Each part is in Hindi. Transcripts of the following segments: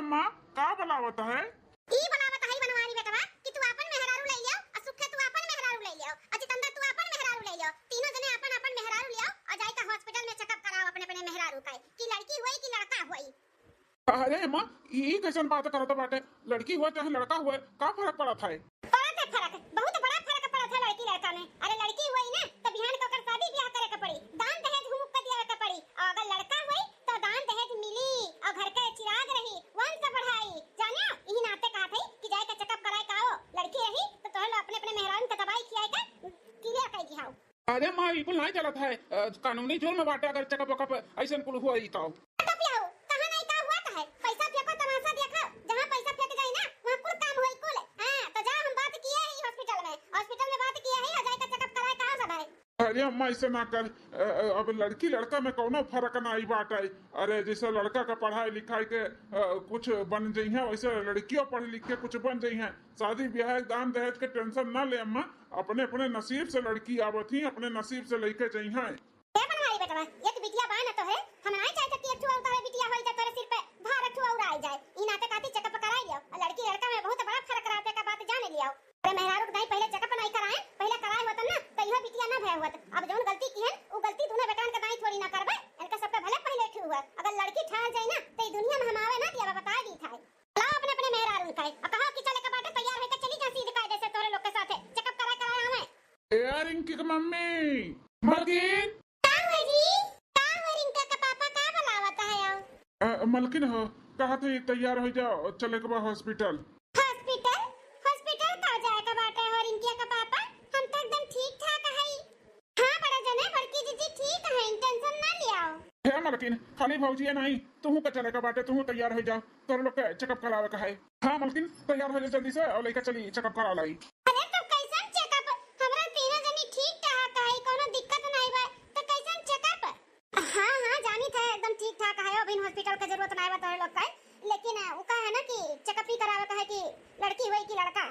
अम्मा का बनावत है? ई बनावत है बनवारी बेटवा कि तू अपन मेहरारू ले लियो और सुखे तू अपन मेहरारू ले लियो और जितेंद्र तू अपन मेहरारू ले लियो, तीनों जने अपन अपन मेहरारू लियो और जाई का हॉस्पिटल में चेकअप कराओ अपने अपने मेहरारू का कि लड़की हुई कि लड़का हुई। अरे अम्मा ई कैसन बात करत बाटे? लड़की हुआ चाहे लड़का हुआ का फर्क पड़त है? पड़त है फर्क, बहुत बड़ा फर्क पड़त है लड़की लड़का में। अरे लड़की हुई ना तो बिहान को कर शादी ब्याह करे के पड़ी, दान दहेज हुमुक के दिया के पड़ी, और अगर लड़का हुई तो दान दहेज मिली और घर के चिराग रही, वंश बढ़ाई। जानियो यही नाते कहा थे कि जाए के चेकअप कराए का आओ, लड़की रही तो तोहर अपने अपने मेहरान के दवाई खियाए के क्लियर कर दिहाओ। अरे माँ बिल्कुल नहीं चलत है, कानूनी जुर्म में बाटे अगर चेकअप वकअप ऐसा कुल हुआ ही तो। अरे अम्मा ऐसे ना कर, अब लड़की लड़का में कोनो फर्क नहीं बाटे। अरे जैसे लड़का का पढ़ाई लिखाई के कुछ बन जाइ है, वैसे लड़कियों पढ़ लिख के कुछ बन जाइ है। शादी ब्याह दान दहेज के टेंशन ना ले अम्मा, अपने अपने नसीब से लड़की आवत ही, अपने नसीब से लेके जाइ है। ये तो बिटिया बा ना तो है, हम नहीं चाहते कि एक और बिटिया होई जाए तोरे सिर पे भार और आई जाए। ई नाते काती चेकअप कराई लियो, लड़की लड़का में बहुत बड़ा फर्क रहते का बात जाने लियो। अरे मेहरारू के पहले चेकअप नहीं कराए, पहले कराए होत ना तो इहो बिटिया ना भय होत। अब जोन गलती की है वो गलती दोनों बेटान के दाई थोड़ी ना करबे, इनका सबके भले पहले ठीक हुआ। अगर लड़की ठहर जाए ना तो ई दुनिया में हम आवे ना दिया बता दी था। लाओ अपने अपने मेहरारू का और कहो कि चले के बाटे तैयार होके चली जा सीधे कायदे से तोरे लोग के साथे चेकअप कराए हमें। ए रिंकी की मम्मी मलकिन मलकिन हो कहा थे तैयार हो जाओ, चले के बाद हॉस्पिटल। हॉस्पिटल हॉस्पिटल का जाए का बाटे और इनके का पापा हम तो एकदम ठीक ठाक है। हां बड़ा जने बड़की जीजी ठीक है, टेंशन ना लियो। हे मलकिन खाली भौजी नहीं, तू का चले का बाटे, तू तैयार हो जाओ, तोरे लोग के चेकअप करावे का है। हां मलकिन तैयार हो जा जल्दी से और लेके चली चेकअप करा लाई। अरे तो कैसन चेकअप? हमरा तीनों जनी ठीक ठाक है, कोनो दिक्कत नहीं बा तो कैसन चेकअप? हां हां जानी था एकदम ठीक ठाक है, अभी हॉस्पिटल का जरूरत नहीं बा तोरे लोग का। लेकिन वो का है ना कि चेकअप ही करावे का है कि लड़की हुई कि लड़का।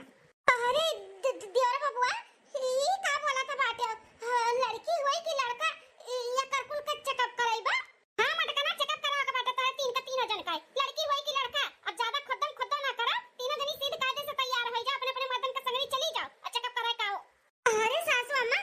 अरे दियोर बबुआ ई का बोला था बाटे, लड़की हुई कि लड़का या करकुल का चेकअप कराइबा? हां मटकना चेकअप करावे का बाटे तारे तीनों जन का, लड़की हुई कि लड़का। अब ज्यादा खुद्दम ना करो, तीनों जनी सीधे कायदे से तैयार हो जा, अपने अपने मर्दन के संगरी चली जाओ और चेकअप कराए का आओ। अरे सासू अम्मा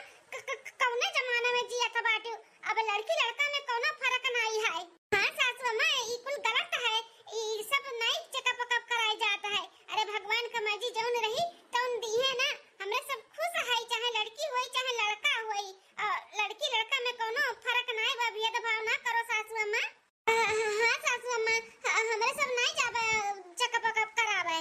कौने जमाने में जिया था बाटे, अब लड़की लड़का में कोनो फर्क नहीं है। हां सासू अम्मा ई कुल गलत है, ई सब नहीं चेकअप वकअप कराया जाता है। अरे भगवान का मर्जी जौन रही तौन दी है ना, हमरे सब खुश है, चाहे लड़की होई चाहे लड़का होई। लड़की लड़का में कोनो फर्क नहीं बा, भेदभाव ना करो सासू अम्मा। हां सासू अम्मा हमरे सब नहीं जाबे चेकअप वकअप करावे।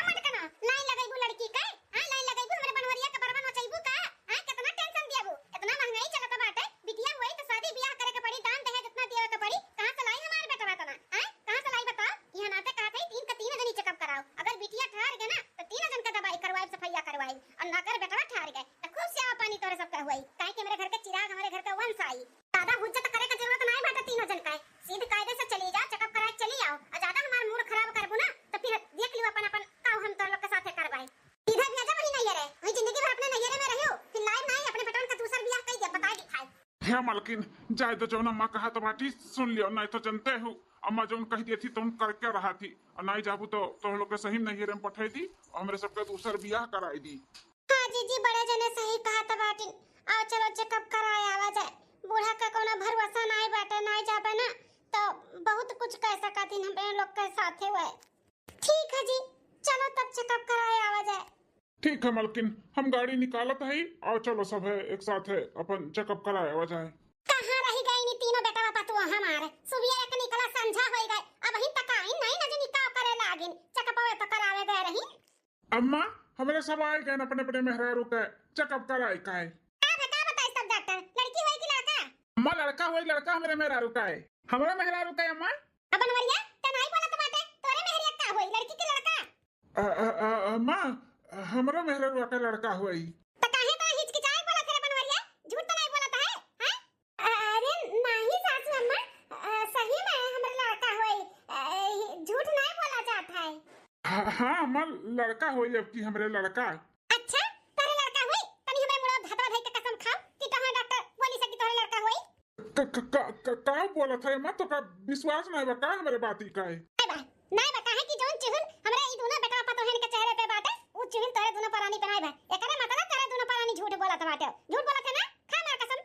मत कनो लाइन लगाइबू लड़की का, हां लाइन लगाइबू हमरे बनवरिया के बरबन नचाइबू का। हां कितना टेंशन दियाबू, इतना महंगाई चलत बाटे, बिटिया होई तो शादी ब्याह करे के पड़ी, दान दहेज इतना दिए के पड़ी, कहां से लाई हमार बेटा तना? हां कहां से लाई बताओ? यहां नाते कहा थे तीनों जनी चेकअप कराओ, अगर बिटिया ठहर गए ना तो तीनों जन का दवाई करवाई सफाइया करवाई, और ना कर बेटा ठहर गए तो खूब सेवा पानी तोरे सब का हुई। काहे कि मेरे घर के चिराग हमारे घर का वंश आई, ज्यादा हुज्जत करे का जरूरत नहीं बाटे। तीनों जन का सीधे कायदे से चली जा, चेकअप कराए चली आओ, और ज्यादा हमार मूड खराब करबू ना तो फिर देख लियो अपन अपन काऊ हम तोर लोग के साथे करवाई। सीधा भी आजा वही नहीं रे, वही जिंदगी भर अपने नैहरे में रहियो, फिर लाइफ नहीं अपने बेटन का दूसरा ब्याह कई दे बता दिखाई। हे मलकिन जाए तो जौन अम्मा कहा तो बाटी सुन लियो, नहीं तो जनते हो अम्मा जौन कह दी थी तुम करके रहा थी, और नहीं जाबू तो तुम लोग के सही नैहरे में पठाई दी और हमरे सबके दूसर ब्याह कराई दी। हां जीजी बड़े जने सही कहा था बाटी, आओ चलो चेकअप कराए आवा जाए। बूढ़ा का कोनो भरोसा नहीं बाटे, नहीं जाबे ना तो बहुत कुछ कह सकती हम लोग के साथे हुए। ठीक है जी चलो तब चेकअप कराए आवा जाए। ठीक है मलकिन हम गाड़ी निकालत है और चलो सब है एक साथ है अपन चेकअप कराए आ जाए। कहां रही गई नी तीनों बेटा बापा तू हमारे सुबह एक निकला संझा होई गए, अब ही तक आई नहीं ना जो निकाह करे लागिन, चेकअप होए तो करावे गए रही। अम्मा हमरे सब आए गए अपने अपने मेहरारू के चेकअप कराए का है। का बताई सब डॉक्टर, लड़की होई कि लड़का? अम्मा लड़का होई, लड़का हमरे मेहरारू का है, हमरे मेहरारू का है अम्मा। अब बनवरिया त नहीं बोला तो बाटे, तोरे मेहरिया का होई लड़की के लड़का? अम्मा हमरा मेहरारू का लड़का होई। त काहे त हिचकिचाए बोला तेरे बनवरिया, झूठ तो नहीं बोलता है? हां अरे नहीं सासू अम्मा सही में हमरा लड़का होई, झूठ नहीं बोला जाता है। हां अम्मा लड़का होई, अब की हमरे लड़का। अच्छा तेरे लड़का होई, तनी हमरे मुड़ा भातवा धई के कसम खाओ कि तोहर डॉक्टर बोली सकी तोहरे लड़का होई। का बोला था अम्मा, तो का विश्वास नहीं बा का हमरे बाती का है? नहीं बा काहे कि बाटे हो? झूठ बोलत है ना? खा मार कसम।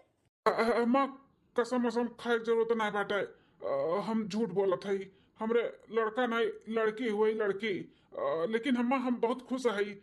अम्मा कसम कसम खाए जरूरत नहीं बाटे। हम झूठ बोलत हई। हमरे लड़का नहीं लड़की हुई लड़की। लेकिन अम्मा हम बहुत खुश हई।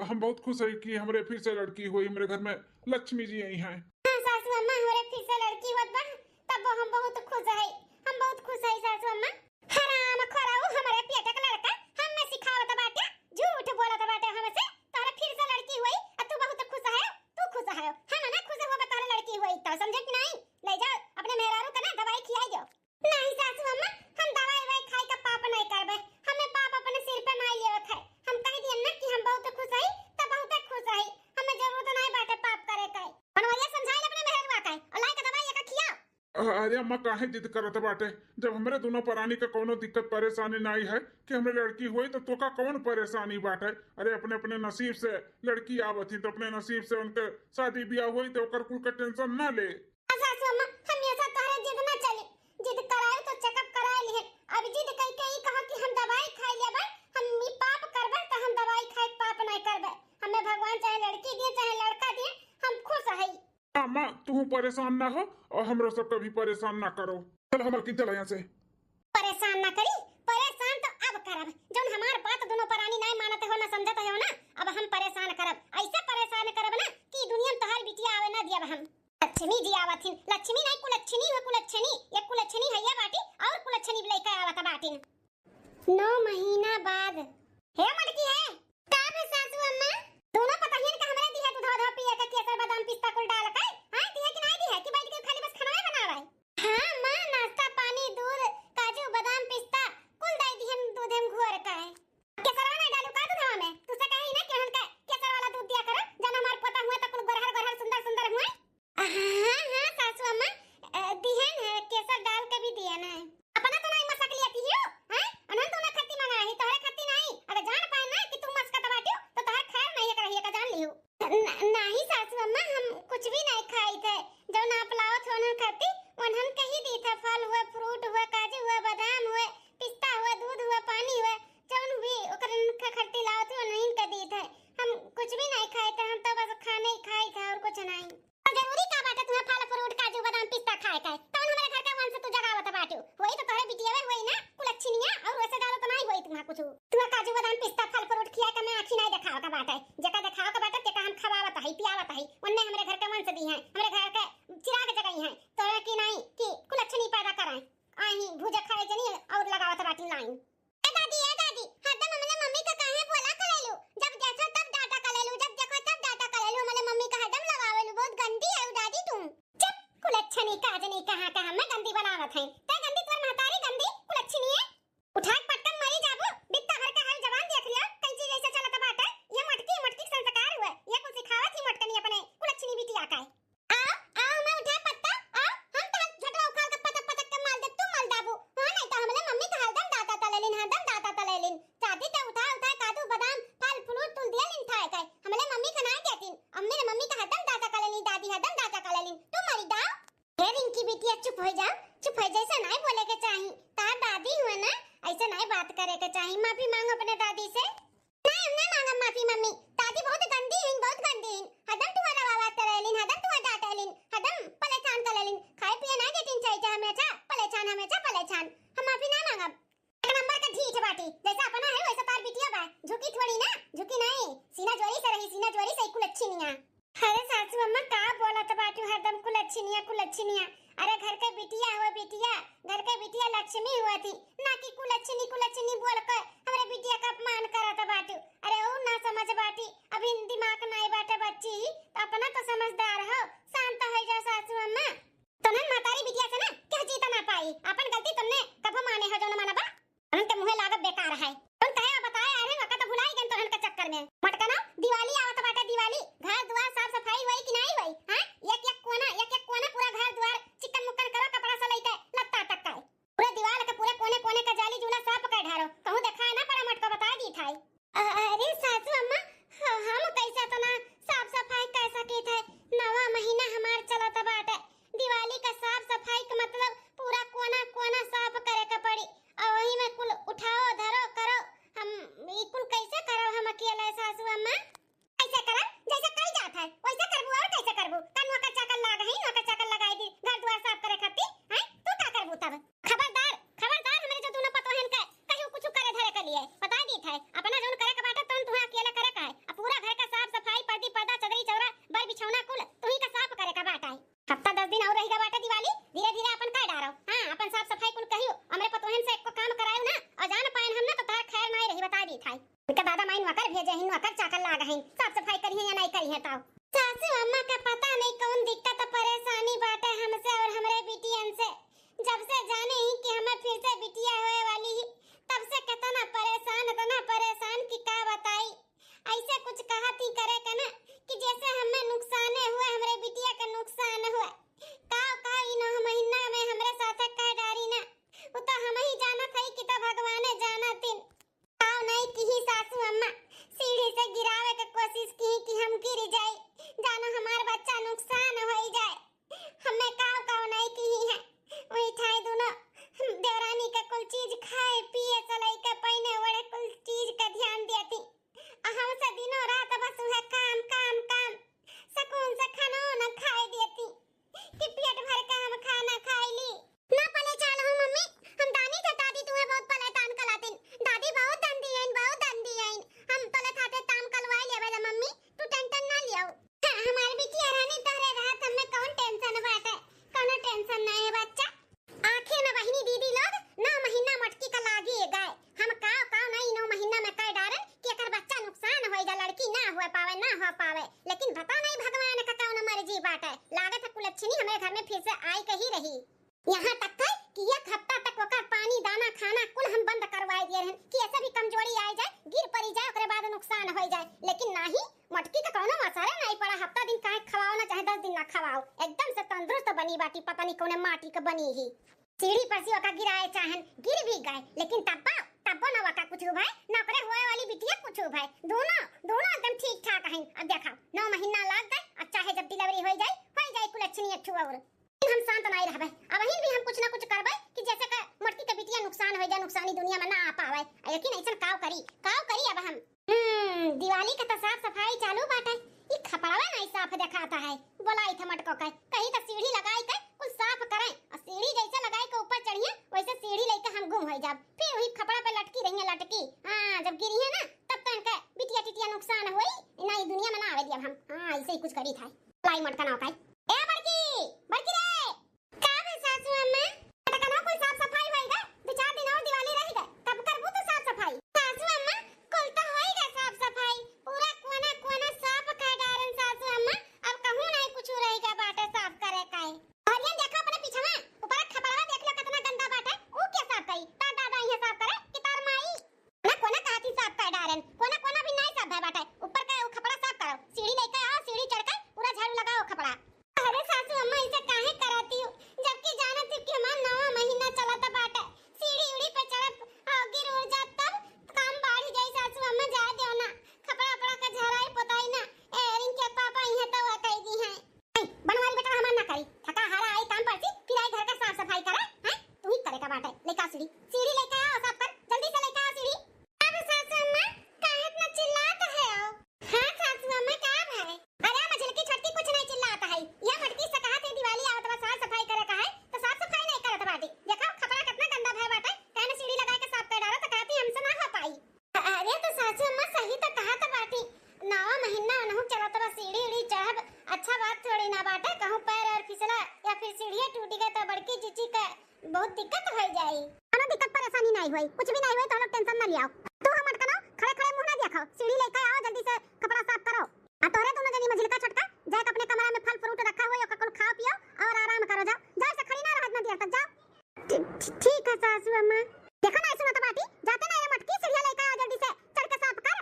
हम बहुत खुश हई कि हमरे फिर से लड़की हुई। हमरे घर में लक्ष्मी जी आई हैं। हां सासू अम्मा हमरे फिर से लड़की होत बा तब हम बहुत खुश हई। हम बहुत खुश हई सासू अम्मा। हराम खोराऊ हमरे पेट का लड़का हमें सिखावत बाटे झूठ बोलत बाटे हमसे। तोरे फिर से लड़की हुई और तू बहुत खुश है। तू खुश है हम ना खुश हो तारे लड़की हुई तो समझे कि नहीं? ले जाओ अपने मेहरारू का ना दवाई खिलाई दो। नहीं सासू अम्मा हम दवाई वही खाई का पाप नहीं करबे। हमें पाप अपने सिर पे नहीं लेवत है। हम कह दिए ना कि हम बहुत खुश हई त बहुत खुश हई। हमें जरूरत नहीं बाटे पाप करे का। बनवरिया समझाई अपने मेहरवा का और लाई का दवाई का खियाओ। अरे अम्मा काहे जिद करत बाटे? जब हमरे दोनों प्राणी का कोनो दिक्कत परेशानी नहीं है कि हमरे लड़की हुई तो तोका कौन परेशानी बाटे? अरे अपने अपने नसीब से लड़की आवत ही तो अपने नसीब से उनके शादी ब्याह हुई तो ओकर कुल का टेंशन ना ले। सासू अम्मा हम ऐसा तारे जिद ना चले। जिद कराए तो चेकअप कराए लिए। अब जिद कई कई कहा कि हम दवाई खाई लेबे हम मी पाप करबे तो हम दवाई खाए पाप नहीं करबे। हमें भगवान चाहे लड़की दिए चाहे लड़का दिए हम खुश हई। अम्मा तू परेशान ना हो और हमरो सब कभी परेशान ना करो। चल हम की चला यहाँ से। परेशान ना करी। परेशान तो अब करब जौन हमार बात दोनों प्राणी नहीं मानते हो ना समझते हो ना। अब हम परेशान करब ऐसे परेशान करब ना कि दुनिया में तोहार बिटिया आवे ना दियब हम। लक्ष्मी जी आवथिन। लक्ष्मी नहीं कुलच्छनी हो कुलच्छनी। एक कुलच्छनी हैया बाटी और कुलच्छनी लेके आवत बाटिन। 9 महीना बाद हे मटकी है का है सासू अम्मा? दोनों पतहियन का हमरे दिया दूध दूध पिए के केसर बादाम पिस्ता कुल डाल के हां दिए कि नहीं दिए कि बैठ के खाली बस खाना बनावे? हां मां नाश्ता पानी दूध काजू बादाम पिस्ता कुल दे दिहन दूध हम घोर का है। केसरवा नहीं डालू का दूधवा में? तुसे कही ना कि हमका केसर वाला दूध दिया करो जन हमार पोता हुआ त कुल गरहर गरहर सुंदर सुंदर हुआ। हां सासू अम्मा दिहन है केसर डाल के भी दिया ना है। अपना तो नहीं मसक लिया थी हो हैं? अनंत ना खत्ती मंगा ही तोरे खत्ती नहीं। अगर जान पाए ना कि तुम मस्का दबाती हो तो तोहर खैर नहीं करहिए का जान लियो। नहीं सासू अम्मा हम कुछ भी नहीं खाई थे। जो ना पलावत होन खत्ती उन्हन कही दी था। फल हुए फ्रूट हुए काजू हुए बादाम हुए पिस्ता हुए दूध हुए पानी हुए जौन भी ओकरन के खत्ती लावत हो नहीं के दी थे। हम कुछ भी नहीं खाए थे। हम तो बस खाने ही खाई था और कुछ नहीं। जरूरी का बाटे तुम्हें फल फ्रूट काजू बादाम पिस्ता खाए का? तो हमारे घर का वंश तू जगावत बाटू वही तो तोरे बिटिया होई ना कुलच्छनिया और वैसे ज्यादा तो नहीं होई तुम्हारा कुछ। तुम्हें काजू बादाम पिस्ता फल फ्रूट खिया के मैं आंखी नहीं दिखाव का बाटे। जका दिखाव का बाटे तेका हम खवावत हई पियावत हई। उन्ने हमारे घर का वंश दी है हमारे घर के चिराग जगाई है तोरे की नहीं कि कुलच्छनी पैदा कराए आही भूजा खाए जनी और लगावत बाटी लाइन। ए दादी हरदम हमने मम्मी का काहे बोला करेलू? जब देखो तब डाटा करेलू जब देखो तब डाटा करेलू। हमने मम्मी का हरदम लगावेलू बहुत गंदी है दादी तुम। चुप कुलच्छनी काजनी कहां हमें गंदी बनावत है। ते गंदी तोर महतारी गंदी कुलच्छनी है। उठा पटकन मरी जाबो बित्ता भर के हर जवान देख लियो कैसी जैसे चलत बाटे। ये मटकी संस्कार हुए ये कुछ सिखावत ही मटकनी अपने कुलच्छनी बिटिया का। आओ आओ मैं उठा पत्ता आओ हम तो झटरा उखाड़ के पटक पटक के माल दे तुम मल दाबू। हां नहीं तो हमने मम्मी का हरदम दाता तलेलिन चाहती तो उठा काजू बादाम फल फ्रूट तुल दिया लिन थाए काय। हमले मम्मी का नहीं देतीन। अम्मी ने मम्मी का हरदम दाता कलेलिन दादी हरदम दाता कलेलिन तुम मरी दाओ। हे रिंकी बिटिया चुप हो जाओ। चुप हो जैसे नहीं बोले के चाहिए। तार दादी हुए ना ऐसे नहीं बात करे के चाहिए। माफी मांगो अपने दादी से। नहीं हम नहीं मांगम माफी मम्मी। दादी बहुत गंदी है हरदम तुम्हारा आवाज करेलिन हरदम तुम्हारा डांटेलिन हरदम परेशान करेलिन। खाए पिए नहीं देतीन चाहिए हमेशा परेशान। हम माफी नहीं मांगब। एक नंबर का ढीठ बाटी जैसा अपना है वैसा तार बिटिया बा। झुकी थोड़ी ना झुकी नहीं सीना जोरी से रही सीना जोरी से कुलच्छनिया। अरे सासू अम्मा का बोलत बाटू हरदम कुलच्छनिया। अरे घर के बिटिया हुआ बिटिया घर के बिटिया लक्ष्मी हुआ थी ना कि कुलच्छनी बोल कर हमरे बिटिया का अपमान करत बाटू। अरे ओ ना समझ बाटी अभी दिमाग नहीं बाटे बच्ची तो अपना तो समझदार हो शांत हो जाओ सासू अम्मा। तनन मातारी बिटिया से ना क्या जीता ना पाई। अपन गलती तुमने कब माने हो जो न मानबा उनके मुंह लागत बेकार है। तुम कहे बताए अरे वक्त भुलाई गन तोहन के चक्कर में मटकना दिवाली आवत बाटे। दिवाली घर द्वार साफ सफाई होई कि नहीं होई? हां एक कोना पूरा घर द्वार चिकन मुक्कन करो कपड़ा से लेके लत्ता तक का पूरे दीवार के पूरे कोने का जाली जूला सब का ढारो कहूं दिखाए ना पड़ा मटका बता दी थाई। अरे सासू अम्मा हम कैसा तो ना साफ सफाई कैसा की थे 9वां महीना कुलच्छनी हमारे घर में फिर से आई कही रही। यहाँ तक है कि एक हफ्ता तक ओकर पानी दाना खाना कुल हम बंद करवाए दिए रहन कि ऐसा भी कमजोरी आ जाए गिर पड़ी जाए ओकरे बाद नुकसान हो जाए, लेकिन नहीं मटकी का कोनो असर नहीं पड़ा। हफ्ता दिन काहे खवाओ ना चाहे 10 दिन ना खवाओ, एकदम से तंदुरुस्त बनी बाटी, पता नहीं कौन माटी का बनी ही। सीढ़ी पर से ओका गिराए चाहन गिर भी गए, लेकिन तब्बो ना ओका कुछ भाई ना करे होए वाली बिटिया कुछ भाई, दोनों एकदम ठीक ठाक हैं। अब देखा 9 महीना लग गए, अब चाहे जब डिलीवरी हो जाए कुलच्छनी अच्छू और हम शांत नहीं रहबे। अब अहिन भी हम कुछ ना कुछ करबे कि जैसे का मटकी के बिटिया नुकसान हो जाए, नुकसानी दुनिया में ना आ पावे, लेकिन ऐसा काव करी अब हम दिवाली के तो साफ सफाई चालू बाटे। ई खपड़वा नहीं साफ दिखाता है, बोलाई थे मटको के कहीं तो सीढ़ी लगाई के कुछ साफ करें, और सीढ़ी जैसे लगाई के ऊपर चढ़िए वैसे सीढ़ी लेके हम गुम हो जाब, फिर वही खपड़ा पे लटकी रहिए लटकी। हां जब गिरी है ना तब तो इनके बिटिया टिटिया नुकसान होई ना, ई दुनिया में ना आवे दिया हम। हां ऐसे ही कुछ करी था लाई मटका ना काई। ए बड़की रे का है सासू अम्मा मटका ना कोई साफ सफाई होएगा, 2-4 दिन और दिवाली रहेगा तब करबू तो साफ सफाई। सासू अम्मा कुल तो होएगा साफ सफाई, पूरा कोना साफ कर डारन सासू अम्मा, अब कहूं नहीं कुछ रहेगा बाटे साफ करे काई। और ये देखो अपने पीछे में ऊपर खपड़वा देख लो कितना गंदा बाटे, ऊ क्या साफ करी ता दादा ये साफ करे कि तार माई ना कोना कहती साफ कर डारन, कोना भी नहीं साफ है बाटे, ऊपर का खपड़ा साफ करो, सीढ़ी लेके आओ, सीढ़ी चढ़कर पूरा झाड़ू लगाओ खपड़ा। अरे सासू अम्मा ऐसे काहे कराती हो, जबकि जानत कि हमार 9 महीना चलत बाटे, सीढ़ी उड़ी पे चढ़ गिर उड़ जा तब काम बढ़ जाई। सासू अम्मा जा दो ना, खपड़ा का झराई पोताई ना एरिन के पापा इहे तो कह दी है बनवारी बेटा हमार ना करी, थका हारा आई काम पड़ती फिर आई घर का साफ सफाई करे हैं, तू ही करे का बाटे। लेका सीढ़ी लेके आओ, साफ कर जल्दी से लेके आओ सीढ़ी। अब सासू अम्मा काहे इतना चिल्लात है हो? हां सासू अम्मा का है? अरे मझल की छोटी कुछ नहीं चिल्लाता है, ये मटकी से कहा थी दिवाली आवत बा साफ सफाई करे का है तो साफ सफाई नहीं करत बाटी। देखो खपड़ा कितना गंदा भय बाटे, कहने सीढ़ी लगा के साफ कर डालो तो कहती हमसे ना हो पाई। अरे तो सासू अम्मा सही तो कहा था बाटी, 9 महीना नहु चलत बा सीढ़ी उड़ी चढ़ब अच्छा बात थोड़ी ना बाटे, कहूं पैर और फिसला या फिर सीढ़ी टूट गए तो बड़की जीजी का बहुत दिक्कत हो जाई। कोनो दिक्कत परेशानी नहीं होई, कुछ भी नहीं होई तो लोग टेंशन ना लियाओ। तू हम अटकनो खड़े मुंह ना देखो, सीढ़ी लेके आओ जल्दी से कपड़ा साफ करो। आ तोरे दोनों जनी मझिलका छोटका जाके अपने कमरा में फल फ्रूट रखा हुआ है ओका कुल खाओ पियो और आराम करो, जाओ से खड़ी ना रहत ना देर तक जाओ। ठीक है सासू अम्मा, देखो ना सुनो तो बाटी जाते ना ये मटकी सीढ़ी लेके आओ जल्दी से चढ़ के साफ कर।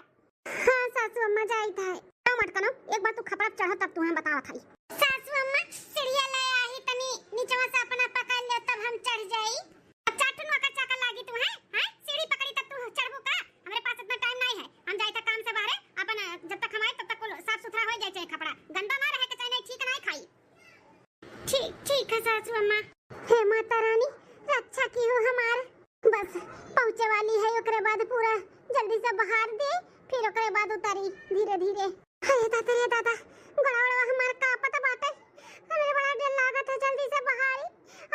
हां सासू अम्मा जाई था तो मटकनो एक बार तू खपड़ा चढ़ तब तू हम बतावा थाई। सासू अम्मा सीढ़ी ले आई तनी नीचवा से अपना पकड़ ले तब हम चढ़ जाई। अब चाटन का चाका लागी तू है हैं सीढ़ी पकड़ी तब तू चढ़बू का? हमरे पास इतना टाइम नहीं है, हम जाई था काम से बाहर अपन जब तक हमारे तब तक साफ सुथरा हो जाए, खपड़ा गंदा ना रहे के चाहिए, ठीक नहीं खाई। ठीक है सासू अम्मा। हे माता रानी रक्षा की हो हमार, बस पहुंचे वाली है ओकरे बाद पूरा जल्दी से बाहर दे फिर ओकरे बाद उतारी धीरे धीरे। हे दादा गड़ावड़ा हमार का पता बाटे, हमरे बड़ा डर लागत है, जल्दी से बाहर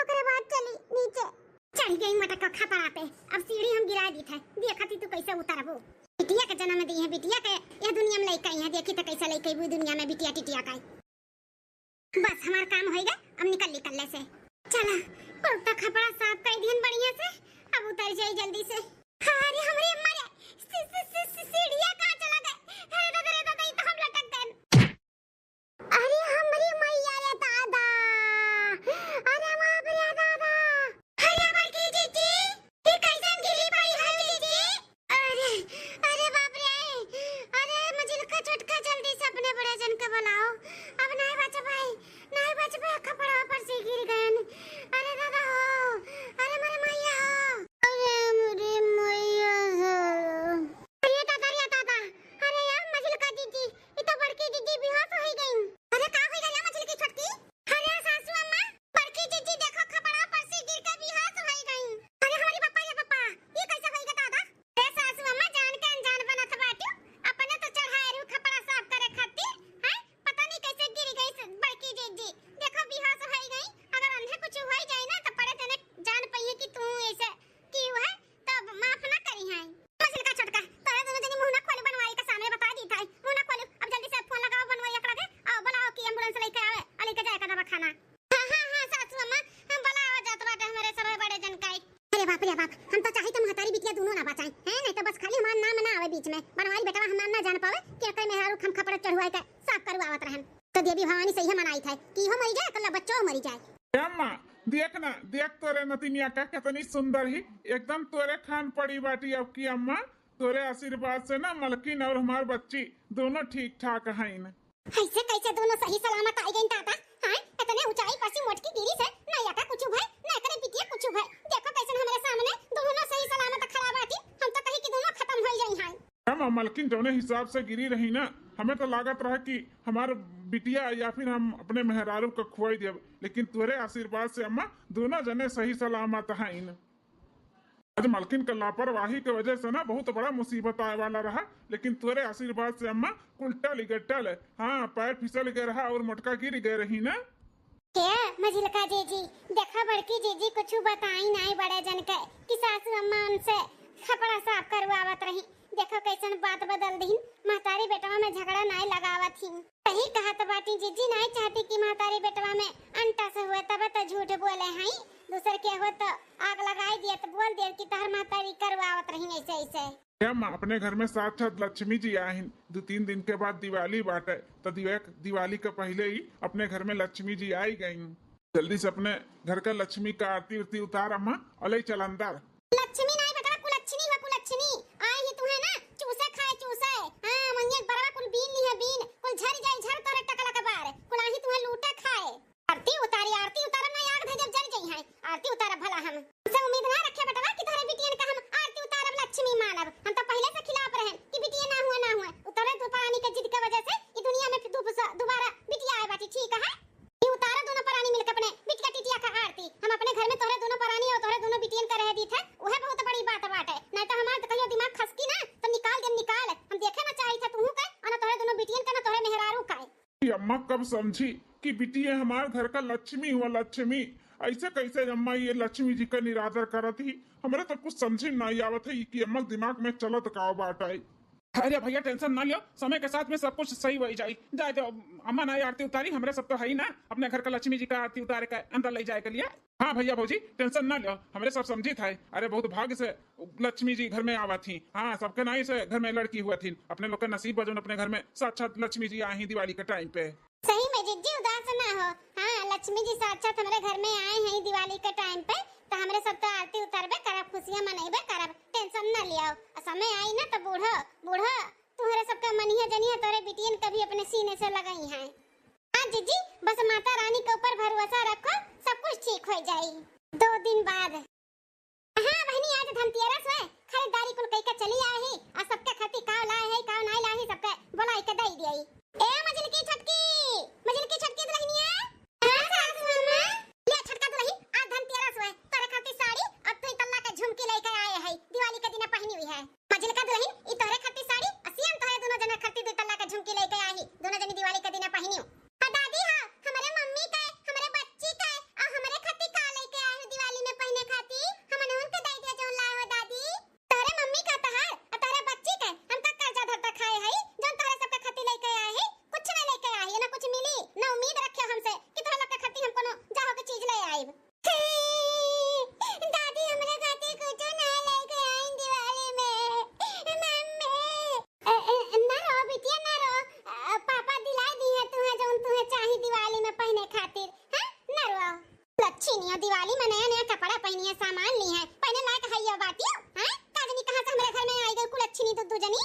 ओकरे बाद चली नीचे चढ़ गई मटका खपड़ा पे। अब सीढ़ी हम गिरा दी थे, देखती तू कैसे उतरबू। बिटिया के जन्म दी है, बिटिया के यह दुनिया में लइका है, देखी तो कैसे लइका है दुनिया में बिटिया टिटिया का। बस हमारा काम होएगा, अब निकल ले से चला कुर्ता खपड़ा साफ कर दिहन बढ़िया से, अब उतर जाई जल्दी से। अरे हमरे अम्मा सीढ़िया कहां चला गए? अरे दादा तो हम लटक गए। अरे हमरे मैया रे दादा, अरे बाप रे दादा, अरे बड़की जीजी ये कैसे गिरी पड़ी है जीजी? अरे बाप रे, अरे मझिलका छोटका जल्दी से अपने बड़े जन के बुलाओ, अब नहीं बच पाए खपड़ा पर से गिर गए। अरे दादा हो, अरे मेरे मैया हो, अरे मेरे मैया हो, अरे दादा, अरे यार मझिलका जीजी ये तो बड़की जीजी बेहोश हो गई। अरे का हो गया मझिलकी छोटकी? अरे सासू अम्मा बड़की जीजी देखो खपड़ा पर से गिर के बेहोश हो गई। अरे हमारी पप्पा ये कैसे हो गया दादा? अरे सासू अम्मा जान के अनजान बनत बाटी, अपने तो चढ़ाए रू खपड़ा साफ करे खातिर हैं, पता नहीं कैसे गिर गई बड़की जीजी, देखो बेहोश हो गई। अगर अंधे कुछ हो जाए ना तो पड़े तने जान पाइए कि तू ऐसे की है तब माफ ना करी है। मझिलका छोटका तोरे दोनों जनी मुंह ना खोले, बनवाई का सामने बता दी था, मुंह ना खोले, अब जल्दी से फोन लगाओ बनवाई एकड़ा के और बुलाओ कि एम्बुलेंस लेके आवे और लेके जाए का दवा खाना। हां सासू अम्मा हम बुलाओ जात बाटे हमारे सब बड़े जन का। अरे बाप रे बाप, हम तो चाहे तो महतारी बिटिया दोनों ना बचाएं हैं, नहीं तो बस खाली हमार नाम ना आवे बीच में, बनवाई बेटा हम ना जान पावे कि कई मेहरारू हम खपड़ा चढ़वाए के साफ करवावत रहन। तो देवी भवानी सही मनाई था कि हो मई जाए कल्ला बच्चों मरी जाए। अम्मा देख ना, देख तोरे नतिनिया का कितनी सुंदर ही, एकदम तोरे खान पड़ी बाटी। अब की अम्मा तोरे आशीर्वाद से ना मलकिन और हमार बच्ची दोनों ठीक ठाक हैं। ऐसे कैसे दोनों सही सलामत आई गई दादा? हां इतने ऊंचाई पर से मोटकी गिरी से ना या का कुछ भाई ना करे बिटिया कुछ भाई। देखो कैसे हमारे सामने दोनों सही सलामत खड़ा बाटी। हम तो कहीं कि दोनों खत्म हो जाई हैं। अम्मा मलकिन जौने हिसाब से गिरी रही ना, हमें तो लागत रहा कि हमारे बिटिया या फिर हम अपने मेहरारू को खुआई देव, लेकिन तोरे आशीर्वाद से अम्मा दोनों जने सही सलामत हैं। आज मलकिन का लापरवाही की वजह से ना बहुत बड़ा मुसीबत आए वाला रहा, लेकिन तोरे आशीर्वाद से अम्मा उल्टल गट्टल, हाँ पैर फिसल गए रहा और मोटका गिर गए रही ना। क्या मजिलका जीजी देखा बड़की जीजी कुछ बताई नहीं बड़े जन के कि सासू अम्मा उनसे खपड़ा साफ करवावत रही। देखो कैसन बात बदल दी। महतारी बेटवा में झगड़ा नहीं लगावत ही। सही कहा तो बाटी जीजी नहीं चाहती कि महतारी बेटवा में अंटा से हुए तब तो झूठ बोले हैं। दूसर के हो तो आग लगाई दिए तो बोल दिए कि तहर महतारी करवावत रही ऐसे ऐसे। क्या माँ अपने घर में साक्षात लक्ष्मी जी आए हैं। 2-3 दिन के बाद दिवाली बाटे तो दिवाली के पहले ही अपने घर में लक्ष्मी जी आई गई। जल्दी से अपने घर का लक्ष्मी का आरती उरती उतार अम्मा और चल अंदर। लक्ष्मी नहीं बेटा कुलच्छनी है कुलच्छनी। आई ही तुम्हें ना चूसे खाए चूसे। हां मंगे बरवा कुल बीन ली है बीन कुल झर जाई झर तोरे टकला के बार कुल ही तुम्हें लूटा खाए। आरती उतार ना आग भेजब जल जाई है। आरती उतार भला हम से उम्मीद ना रखे बेटा कि थारे बिटियन का हम आरती उतारब लक्ष्मी मानब। हम तो पहले से खिलाफ रहे कि बिटिया ना हुए उतारे तो पानी के जिद के वजह से ई दुनिया में दोबारा बिटिया आए बाटी। ठीक है ये उतारा दोनों प्राणी मिलकर अपने बिटिया टिटिया का आरती। हम अपने घर में तोरे दोनों प्राणी और तोरे दोनों बिटियन का रह दी थे वह बहुत बड़ी बात है। नहीं तो हमार तो कहियो दिमाग खसकी ना तो निकाल हम देखे ना चाहिए था तू का और ना तोरे दोनों बिटियन का ना तोरे मेहरारू का। अम्मा कब समझी कि बिटिया हमारे घर का लक्ष्मी हुआ। लक्ष्मी ऐसे कैसे अम्मा ये लक्ष्मी जी का निरादर करत ही। हमारे तो कुछ समझ नहीं आवत है कि अम्मा दिमाग में चलत का बात है। अरे भैया टेंशन ना लियो, समय के साथ में सब कुछ सही हो जाए तो अम्मा ना आरती उतारी हमरे सब तो है ही ना अपने घर का लक्ष्मी जी का आरती उतारे का अंदर ले जाए के लिए। हाँ भैया भौजी टेंशन ना लियो, हमरे सब समझी था। अरे बहुत भाग्य से लक्ष्मी जी घर में आवा थी। हाँ सबके नहीं से घर में लड़की हुआ थी। अपने लोग का नसीब बजन अपने घर में साक्षात लक्ष्मी जी आई दिवाली के टाइम पे। सही में जिज्जी उदास ना हो। हाँ लक्ष्मी जी साक्षात हमारे घर में आए हैं दिवाली के टाइम पे तो हमरे सब तो आरती उतारबे करब खुशियां मनाइबे करब। टेंशन ना लियो, समय आई ना तो बूढ़ा तुम्हारे सबका मनिया जनिया तोरे बिटियन कभी अपने सीने से लगाई हैं। हाँ जीजी बस माता रानी के ऊपर भरोसा रखो सब कुछ ठीक हो जाए। 2 दिन बाद हाँ बहनी आज धनतेरस है खरीदारी कुल कई का चली आए ही आ सबके खाती काव लाए है काव नहीं लाए सबके बोलाई के दई दिए। ए मजल की छटकी दुल्हनिया। हां सासू मामा ले छटका दुल्हन आज धनतेरस है तोरे खाती साड़ी और तू तल्ला के झुमकी लेके आए है दिवाली के दिन पहनी हुई है। मजल का दुल्हन ई तोरे खाती साड़ी असियन तोरे दोनों जना खाती दू तल्ला के झुमकी लेके आई दोनों जनी दिवाली के दिन पहनी हो। दादी हां हमारे मम्मी का हमारे बच्ची का और हमारे खाती का लेके आए हो दिवाली में पहने खाती हमने उनके दे दिया जो लाए हो दादी। तोरे मम्मी का तो है और तोरे बच्ची का हम का कर्जा धरता खाए है जो तोरे सबके खाती लेके आए है कुछ नहीं लेके आए है ना कुछ मिली ना उम्मीद रखे हमसे कि तोरे लोग के खाती हम कोनो जाहो के चीज ले आए। दादी हमरे खाती कुछ नहीं लेके आई दिवाली में मम्मी ना रो बिटिया ना रो पापा दिला दी है तुम्हें चाहिए दिवाली में पहने खातिर। हां ना रो लक्ष्मी दिवाली में नया नया कपड़ा पहनी है सामान ली है पहने लायक है ये बात। हां काजनी कहां से हमारे घर में आई गई कुलच्छनी दुद्दू जनी।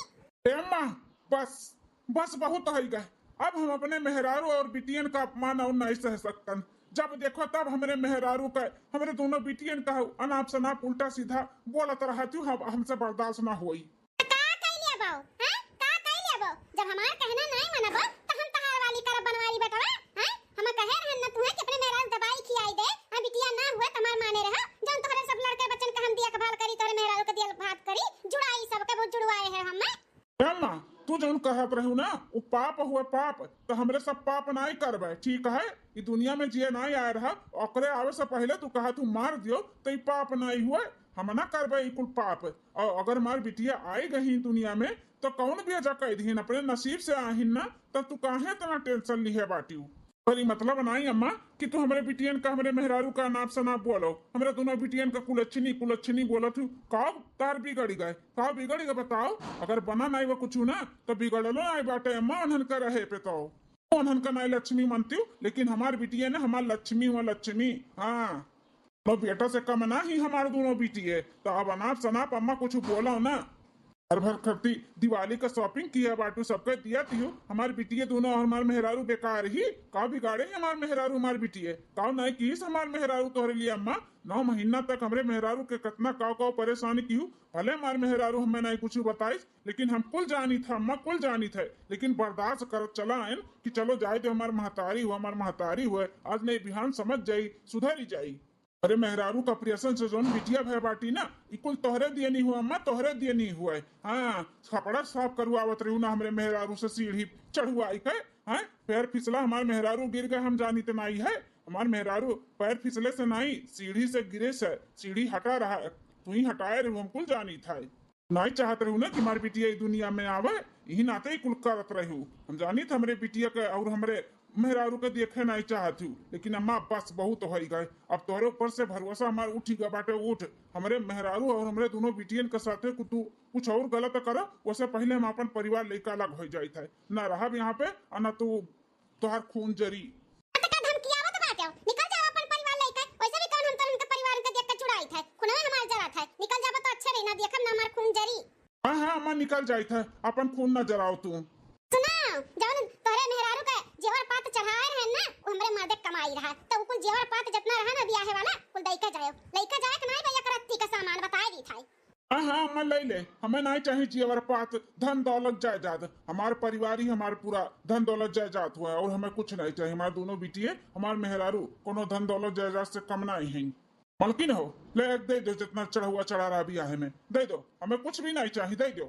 अम्मा बस बहुत हो गए। अब हम अपने मेहरारू और बिटियन का अपमान और नहीं सह सकते। जब देखो तब हमारे मेहरारू का हमारे दोनों बिटियन का अनाप शनाप उल्टा सीधा बोलत रहती हूँ। हमसे बर्दाश्त ना हुई। का कह लिया बाऊ हां का कह लिया बाऊ जब हमार कहना नहीं मानबो तो हम तहार वाली करब बनवाई बेटवा। हां हम कहे रहन न तुहे कि अपने मेहरारू दवाई खिलाई दे आ बिटिया ना हुए तमार माने रहा जौन तोहरे सब लड़के बच्चन का हम दिया कभाल करी तोरे मेहरारू के दिया भात करी जुड़ाई सबके वो जुड़वाए है हम। अम्मा तू जौन कहत रहू ना वो पाप हुआ पाप तो हमरे सब पाप नहीं करबे। ठीक है ये दुनिया में जे नहीं आए रहा ओकरे आवे से पहले तू कहा तू मार दियो तो पाप नहीं हुए हम ना करबे कुल पाप। और अगर हमार बिटिया आई गई दुनिया में तो कौन भी अजा कह दीन अपने नसीब से आहिन ना तब तू काहे इतना टेंशन लिहे बाटी। पर मतलब नहीं अम्मा कि तू हमारे बिटियन का हमारे मेहरारू का नाप से नाप बोलो हमारे दोनों बिटियन का कुलच्छनी बोलो तू कब तार बिगड़ गए बताओ। अगर बना नहीं वो कुछ ना तो बिगड़लो नहीं बाटे अम्मा उन्हन का रहे पे तो। उन्हन का नाई लक्ष्मी मनती हूँ, लेकिन हमार बिटिया ना हमार लक्ष्मी हुआ लक्ष्मी। हाँ, तो बेटा से कम ना ही हमारे दोनों बिटिया। तो अब अनाप शनाप अम्मा कुछ बोला ना। हर भर करती दिवाली का शॉपिंग किया बाटू सबके दिया थी हमारी बिटिया दोनों और हमारे मेहरारू बेकार ही का बिगाड़े हमारे मेहरारू हमारी बिटिया का नहीं की हमारे मेहरारू तोहरे लिए अम्मा 9 महीना तक हमरे मेहरारू के कितना काव परेशानी की भले हमारे मेहरारू हमें नहीं कुछ बताई, लेकिन हम कुल जानी था अम्मा कुल जानी थे, लेकिन बर्दाश्त कर चला आन कि चलो जाए तो हमारे महतारी हुए आज नहीं बिहान समझ जाई सुधर ही जाई। अरे मेहरारू का प्रियसन से जोन बिटिया भय बाटी ना इकुल तोहरे दिए नहीं हुआ अम्मा तोहरे दिए नहीं हुआ है। हाँ, कपड़ा साफ करवावत रही ना हमरे मेहरारू से सीढ़ी चढ़ुआई के। हाँ, पैर फिसला हमारे मेहरारू गिर गए हम जानी तो नहीं है। हमारे मेहरारू पैर फिसले से नहीं सीढ़ी से गिरे से सीढ़ी हटा रहा है तू ही हटाए रही हमकुल जानी था नहीं चाहत रहू ना कि हमारी बिटिया इस दुनिया में आवे यही नाते ही कुल करत रहू हम जानी था हमरे बिटिया के और हमरे मेहरारू के देखे नहीं चाहती हूँ, लेकिन अम्मा बस बहुत हो गए अब तोहरे ऊपर से भरोसा हमारे उठी गया बाटे उठ हमरे मेहरारू और हमरे दोनों बिटियन के साथे तू कुछ और गलत करो उससे पहले हम अपन परिवार लेकर अलग हो जाए थे न रहा यहाँ पे और न तू तोहर खून जरी। हाँ हाँ अम्मा निकल जाए थे अपन खून न जराओ तू। जेवर पात चढ़ाए रहे ना वो हमरे मर्दे कमाई रहा तो कुल जेवर पात जितना रहा ना ब्याह वाला कुल लइका जाए कि नहीं भैया करत्ती का सामान बताए दी था। हाँ हाँ अम्मा ले ले हमें नहीं चाहिए जेवर पात धन दौलत जायदाद हमारे परिवार ही हमारे पूरा धन दौलत जायदाद हुआ है और हमें कुछ नहीं चाहिए हमारे दोनों बिटिया हमारे मेहरारू कोनो धन दौलत जायदाद से कम नहीं है मलकिन हो ले दे दो जितना चढ़ा हुआ चढ़ा रहा ब्याह में दे दो हमें कुछ भी नहीं चाहिए दे दो।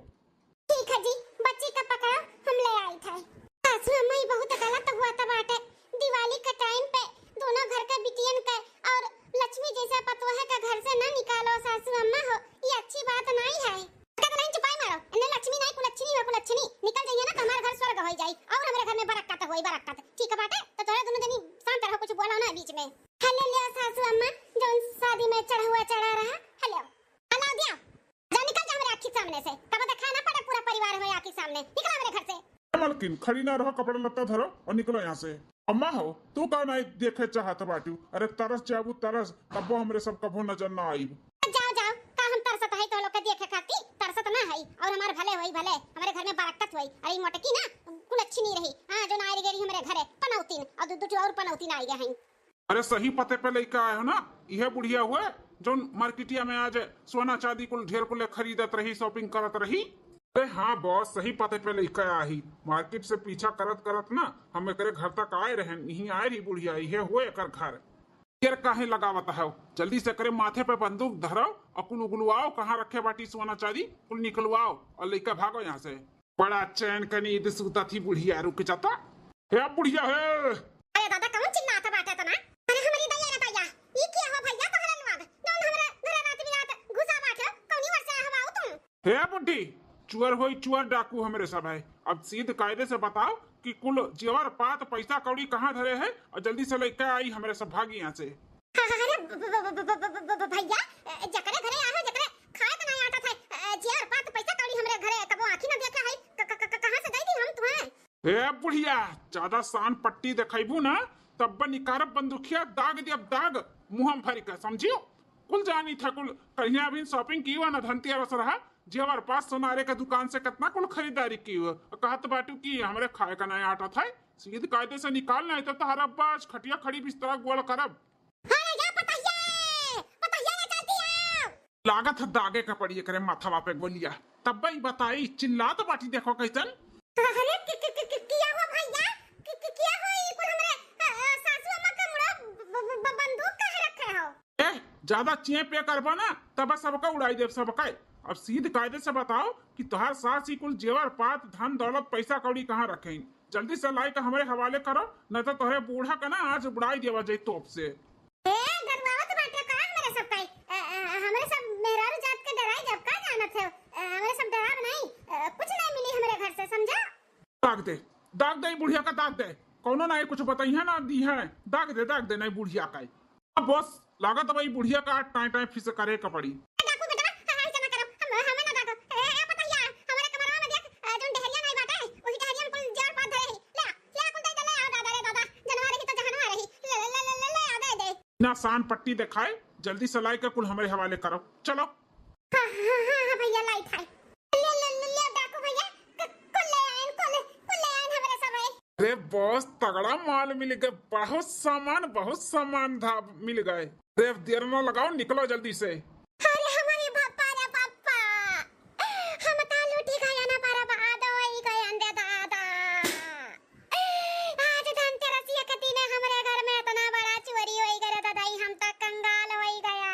ठीक है जी बच्ची का पकड़ा हम ले आई थे। सासू अम्मा ही बहुत गलत हुआ था बाटे दिवाली के टाइम पे दोनों घर के बिटियन के और लक्ष्मी जैसा पतोहे का घर से ना निकालो सासू अम्मा हो ये अच्छी बात नहीं है। कद नहीं चुपाई मारो इन्हें लक्ष्मी नहीं कुलच्छनी निकल जाइए ना तो हमारा घर स्वर्ग हो जाए और हमारे घर में बरकत होई बरकत ठीक है बाटे तो थोड़ा दोनों जनी शांत रहो कुछ बोलो ना बीच में। हेलो लिया सासू अम्मा जोन शादी में चढ़ा हुआ चढ़ा रहा हेलो अला दिया जा निकल जा हमारे आँखी सामने से तब देखा ना पड़े पूरा परिवार हमारे आँखी सामने निकल हमारे घर से। मलकिन खड़ी ना रहो कपड़ा लत्ता धरो और निकलो यहाँ से। अम्मा हो तू का नहीं देखे चाहत बाटू अरे तरस जाबू तरस तब हमरे सब कभो नजर ना आई। जाओ जाओ का हम तरसत है तो लोग के देखे खाती तरसत ना है और हमारे भले होई भले हमारे घर में बरकत होई अरे मोटकी ना कुल अच्छी नहीं रही। हां जो नारी गेरी हमारे घरे पनौतीन और दू और पनौतीन आई गए हैं। अरे सही पते पे लेके आए हो ना यह बुढ़िया हुए जो मार्केटिया में आज सोना चांदी कुल ढेर कुल खरीदत रही शॉपिंग करत रही। अरे हाँ बॉस सही पते पे लेके आई मार्केट से पीछा करत करत ना हम एक घर तक आए रहे यही आए रही बुढ़िया ये हुए एक घर यार काहे लगावत है जल्दी से करे माथे पे बंदूक धरो और कुल उगलवाओ कहाँ रखे बाटी सोना चांदी कुल निकलवाओ और लेकर भागो यहाँ से। बड़ा चैन का नींद सूता थी बुढ़िया रुक जाता है बुढ़िया है। अरे दादा कौन चिल्लाता बाटे तो ना अरे हमारी दैया रे दैया ये क्या हो भैया तोहरा लवाद नौन हमरा घरे रात बिरात घुसा बाटे कौनी वर्षा हवाओ तुम हे बुढ़ी चुअर होई चुअर डाकू हमरे सब है अब सीध कायदे से बताओ कि कुल जेवर पात पैसा कौड़ी कहाँ धरे है और जल्दी से लेकर आई हमारे सब भागी यहाँ से। अरे भैया जकरे घरे आए जकरे खाए तो नहीं आता था जेवर पात पैसा कौड़ी हमरे घरे कबो आंखी ना देखा है कहां से गई थी हम तुम्हें। ए बुढ़िया ज्यादा शान पट्टी दिखाइबू ना तब निकारब बंदूकिया दाग दिया दाग मुंह भर के समझियो कुल जानी था कुल कहीं अभी शॉपिंग की हुआ ना धनतेरस रहा जेवर पास सोनारे का दुकान से कितना कुल खरीदारी की हुआ कहत बाटू की हमारे खाए का नया आटा था सीध कायदे से निकालना है तो तारा बाज खटिया खड़ी बिस्तरा गोल करब। लागत दागे का पड़ी करे माथा पे गोलिया तब ही बताई चिल्ला तो बाटी देखो कैसन। ज्यादा चें पे करबा ना तब सबका उड़ाई देव सबका। अब सीध कायदे से बताओ कि तुहार सास ही कुल जेवर पात धन दौलत पैसा कौड़ी कहाँ रखे जल्दी से लाई का हमारे हवाले करो न तो तोहरे बूढ़ा का ना आज बुढ़ाई देवा जाए तोप से। दाग दे बुढ़िया का दाग दे कौनो ना कुछ बताई है ना दी है दाग दे नहीं बुढ़िया का। अब बॉस लागत भाई बुढ़िया का टाइम टाइम फिस करे का पड़ी। ना सान पट्टी दिखाए, जल्दी से लाई के कुल हमारे हवाले करो, चलो। हाँ हाँ हाँ भैया लाई था। ले ले ले ले डाकू भैया, कुल ले आइन हमारे सब आए। अरे बॉस तगड़ा माल मिल गया, बहुत सामान था मिल गए। अरे देर न लगाओ, निकलो जल्दी से। अरे हमारे पापा रे पापा, हम तो लूटी गया ना बर्बाद होई गए अंदे दादा। आज धनतेरस के दिन हमारे घर में इतना बड़ा चोरी होई गया दादा, हम तो कंगाल होई गया।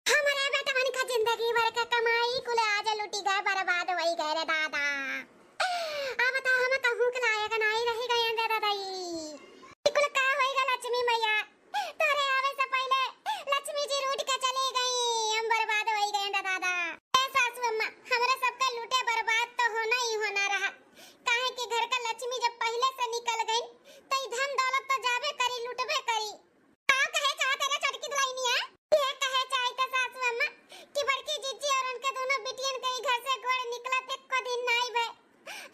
हमारे बेटा मन का जिंदगी भर का कमाई कुल आज लूटी गए, बर्बाद होई गए रे दादा। अब तो हम कहूं के लायक नहीं रह गए अंदे दादा। कुल का होई गया लक्ष्मी मैया, तोरे आवे से पहले लक्ष्मी जी रूठ के चली गई, हम बर्बाद हो गए ना दादा। ए सासू अम्मा, हमारे सबका लूटे बर्बाद तो होना ही होना रहा, काहे कि घर का लक्ष्मी जब पहले से निकल गई तो धन दौलत तो जाबे करी, लूटबे करी। का कहे चाहते रे छोटकी दुल्हनिया? ये कहे चाहते सासू अम्मा कि बड़की जीजी और उनके दोनों बिटियन के घर से गोड़ निकलत एक को दिन नहीं भे,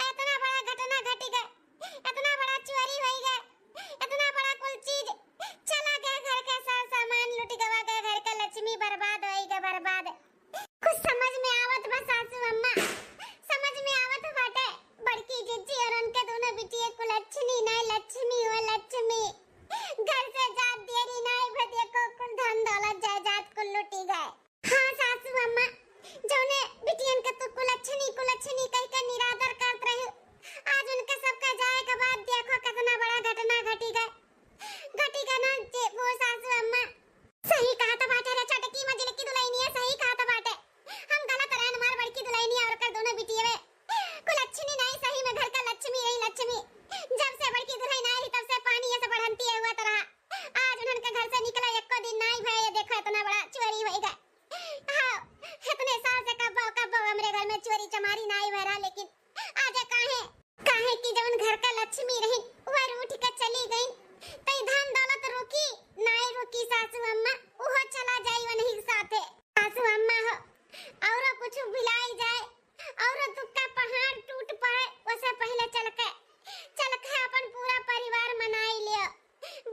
इतना बड़ा घटना घटी गए, इतना बड़ा चोरी होई गए, इतना बड़ा कुल चीज चला गया, घर के सारा सामान लूट गवा गया, घर का लक्ष्मी बर्बाद होई गया, बर्बाद। कुछ समझ में आवत बा सासू अम्मा, समझ में आवत बाटे। बड़की जीजी और उनके दोनों बिटिया को लक्ष्मी नहीं, लक्ष्मी हो लक्ष्मी, घर से जात देरी नहीं भदिया को कुल धन दौलत जायदाद को लूटी गए। हाँ सासू अम्मा, जौने बिटियन के तो कुलच्छनी कह के निरादर करत रही, आज उनके सबका जाए के बाद देखो कितना बड़ा घटना घटी गए ना। जे वो सासू अम्मा सही कहा था बाटे रे छोटकी मंजिल की दुल्हनिया, सही कहा था बाटे। हम गलत रहन, मार बड़की दुल्हनिया और कर दोनों बिटिया कुलच्छनी नहीं, सही में घर का लक्ष्मी रही लक्ष्मी। जब से बड़की दुल्हन आई तब से पानी ऐसे बढ़ंती है हुआ तरह, आज उनके घर से निकला एक को दिन नहीं भय, देखो इतना बड़ा चोरी हो गया। हाँ, इतने साल से कब हमरे घर में चोरी चमारी नहीं भय रहा, लेकिन आज काहे कि जब घर का लक्ष्मी रही वह रूठ के चली गई, तो धन दौलत रुकी नहीं रुकी सासू अम्मा, वो चला जाई वही साथे। सासू अम्मा हो और कुछ भुलाई जाए और दुख का पहाड़ टूट पड़े, उससे पहले चल के अपन पूरा परिवार मनाई लियो।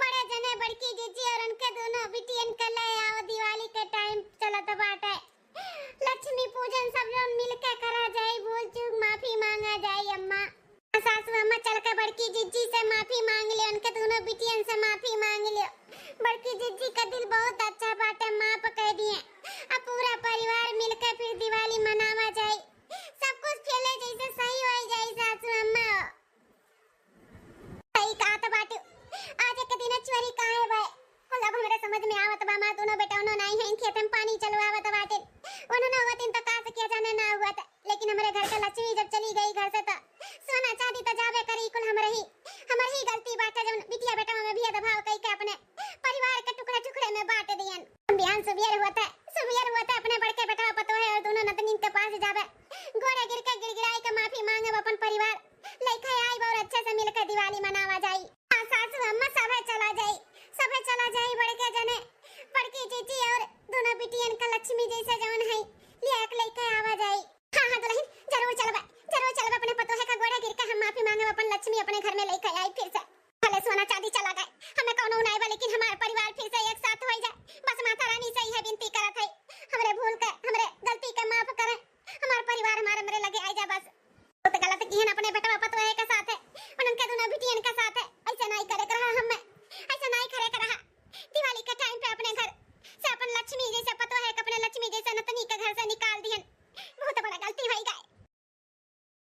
बड़े जने बड़की जीजी और उनके दोनों बिटियन के ले आओ, दिवाली के टाइम चलत बाटे, लक्ष्मी पूजन सब लोग मिल के करा जाए, भूल चूक माफी मांगा जाए। अम्मा सासू अम्मा चल के बड़की जीजी से माफी मांग लियो, उनके दोनों बिटियन से माफी मांग लियो। बड़की जीजी का दिल बहुत अच्छा बाटे, माफ कह दिए। अब पूरा परिवार मिलकर फिर दिवाली मनावा जाए, सब कुछ पहले जैसे सही हो जाए। सासू अम्मा सही कहा था बाटे, आज एक दिन चोरी काहे भाई कुल अब हमरे समझ में आवत बा। मां दोनों बेटाओं नहीं है, खेत में पानी चलवावत बाटे, उन्होंने हुआ दिन तो का से किया जाने ना हुआ था, लेकिन हमारे घर का लक्ष्मी जब चली गई घर से तो सोना चांदी तो जाबे करी, कुल हमारी गलती बाटे। जब बिटिया बेटा में भी दबाव कई के अपने परिवार के टुकड़े टुकड़े में बांट दियन। बिहान सुबेर होता अपने बड़के बेटा पतो है और दोनों नतनीन के पास जाबे, घोड़े गिर के गिड़गिड़ाई के माफी मांगे, अपन परिवार लेके आई और अच्छे से मिलकर दिवाली मनावा जाई। सासू अम्मा सबे चला जाई बड़के जने बड़की जीजी और दोनों बिटियन का लक्ष्मी जैसे जौन है लेके आवा जाई। हाँ दुल्हन जरूर चलबे अपने पतो है का घोड़े गिर के हम माफी मांगे, अपन लक्ष्मी अपने घर में लेके आई फिर से। भले सोना चांदी चला गए, हमें कौनो नहीं बा, लेकिन हमारा परिवार